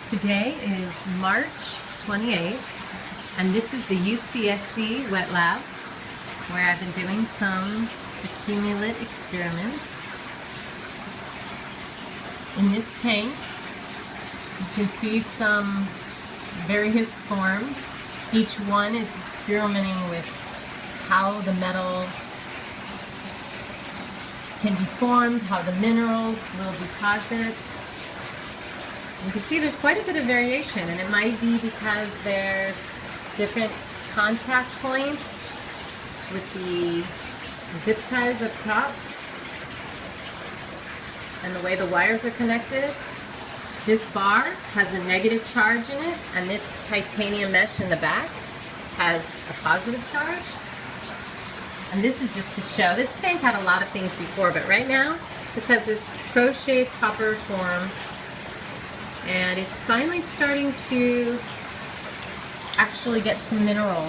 Today is March 28th, and this is the UCSC Wetlab, where I've been doing some accumulate experiments. In this tank, you can see some various forms. Each one is experimenting with how the metal can be formed, how the minerals will deposit. You can see there's quite a bit of variation, and it might be because there's different contact points with the zip ties up top and the way the wires are connected. This bar has a negative charge in it, and this titanium mesh in the back has a positive charge. And this is just to show, this tank had a lot of things before, but right now this has this crocheted copper form, and it's finally starting to actually get some minerals.